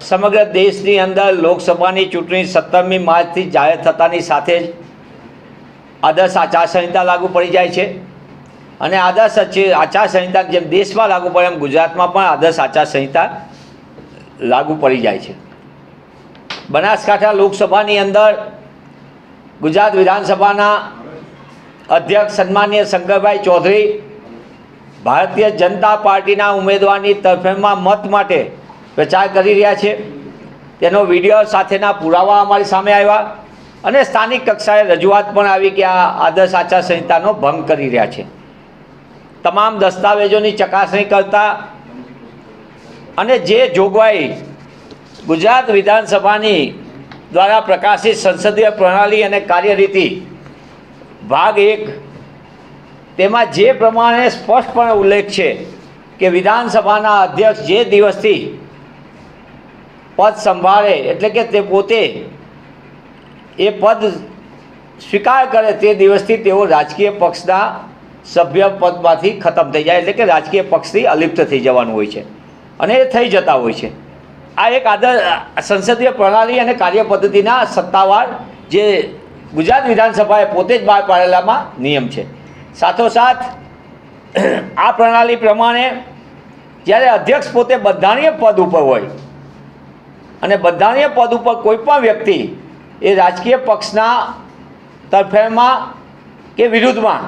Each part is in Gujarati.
સમગ્ર દેશની અંદર લોકસભાની ચૂંટણી 17મી માર્ચથી જાહેર થતાની સાથે જ આદર્શ આચારસંહિતા લાગુ પડી જાય છે અને આદર્શ આચારસંહિતા જેમ દેશમાં લાગુ પડે એમ ગુજરાતમાં પણ આદર્શ આચારસંહિતા લાગુ પડી જાય છે। બનાસકાંઠા લોકસભાની અંદર ગુજરાત વિધાનસભાના અધ્યક્ષ સન્માનીય શંકરભાઈ ચૌધરી ભારતીય જનતા પાર્ટીના ઉમેદવારની તરફેણમાં મત માટે પ્રચાર કરી રહ્યા છે। તેનો વિડીયો સાથેના પુરાવા અમારી સામે આવ્યા અને સ્થાનિક કક્ષાએ રજૂઆત પણ આવી કે આ આદર્શ આચારસંહિતાનો ભંગ કરી રહ્યા છે। તમામ દસ્તાવેજોની ચકાસણી કરતા અને જે જોગવાઈ ગુજરાત વિધાનસભાની દ્વારા પ્રકાશિત સંસદીય પ્રણાલી અને કાર્યરીતિ ભાગ 1 તેમાં જે પ્રમાણે સ્પષ્ટપણે ઉલ્લેખ છે કે વિધાનસભાના અધ્યક્ષ જે દિવસથી પદ સંભાળે એટલે કે તે પોતે એ પદ સ્વીકાર કરે તે દિવસથી તેઓ રાજકીય પક્ષના સભ્ય પદમાંથી ખતમ થઈ જાય એટલે કે રાજકીય પક્ષથી અલિપ્ત થઈ જવાનું હોય છે અને એ થઈ જતા હોય છે। આ એક સંસદીય પ્રણાલી અને કાર્યપદ્ધતિના સત્તાવાર જે ગુજરાત વિધાનસભાએ પોતે જ બહાર પાડેલામાં નિયમ છે। સાથોસાથ આ પ્રણાલી પ્રમાણે જ્યારે અધ્યક્ષ પોતે બંધારણીય પદ ઉપર હોય અને બંધારણીય પદ ઉપર કોઈ પણ વ્યક્તિ એ રાજકીય પક્ષના તરફેણમાં કે વિરુદ્ધમાં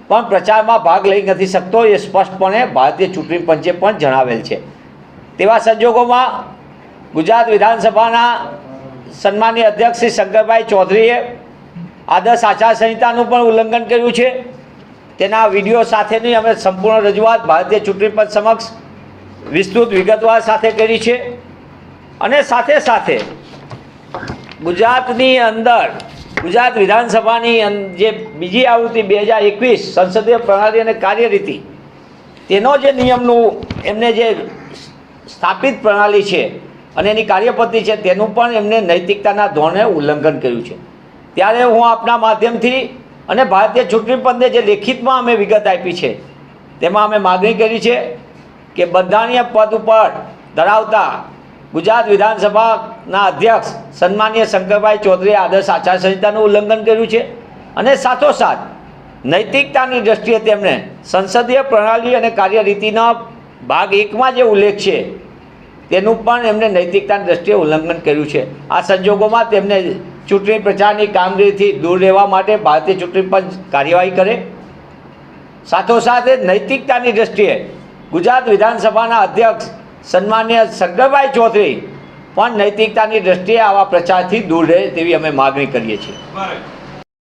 પણ પ્રચારમાં ભાગ લઈ નથી શકતો એ સ્પષ્ટપણે ભારતીય ચૂંટણી પંચે પણ જણાવેલ છે। તેવા સંજોગોમાં ગુજરાત વિધાનસભાના સન્માનીય અધ્યક્ષ શ્રી શંકરભાઈ ચૌધરીએ આદર્શ આચારસંહિતાનું પણ ઉલ્લંઘન કર્યું છે। તેના વિડીયો સાથેની અમે સંપૂર્ણ રજૂઆત ભારતીય ચૂંટણી પંચ સમક્ષ વિસ્તૃત વિગતવાર સાથે કરી છે અને સાથે સાથે ગુજરાતની અંદર ગુજરાત વિધાનસભાની જે બીજી આવૃત્તિ 2021 સંસદીય પ્રણાલી અને કાર્યરીતિ તેનો જે નિયમનું એમને જે સ્થાપિત પ્રણાલી છે અને એની કાર્યપદ્ધતિ છે તેનું પણ એમને નૈતિકતાના ધોરણે ઉલ્લંઘન કર્યું છે। ત્યારે હું આપના માધ્યમથી અને ભારતીય ચૂંટણી પંચને જે લેખિતમાં અમે વિગત આપી છે તેમાં અમે માગણી કરી છે કે બંધારણીય પદ ઉપર ધરાવતા ગુજરાત વિધાનસભાના અધ્યક્ષ સન્માનીય શંકરભાઈ ચૌધરીએ આદર્શ આચારસંહિતાનું ઉલ્લંઘન કર્યું છે અને સાથોસાથ નૈતિકતાની દૃષ્ટિએ તેમણે સંસદીય પ્રણાલી અને કાર્યરીતિના ભાગ 1માં જે ઉલ્લેખ છે તેનું પણ એમને નૈતિકતાની દૃષ્ટિએ ઉલ્લંઘન કર્યું છે। આ સંજોગોમાં તેમને ચૂંટણી પ્રચારની કામગીરીથી દૂર રહેવા માટે ભારતીય ચૂંટણી પંચ કાર્યવાહી કરે। સાથોસાથ નૈતિકતાની દૃષ્ટિએ ગુજરાત વિધાનસભાના અધ્યક્ષ સન્માનીય શંકરભાઈ ચૌધરી પણ નૈતિકતાની દૃષ્ટિએ આવા પ્રચારથી દૂર રહે તેવી અમે માગણી કરીએ છીએ।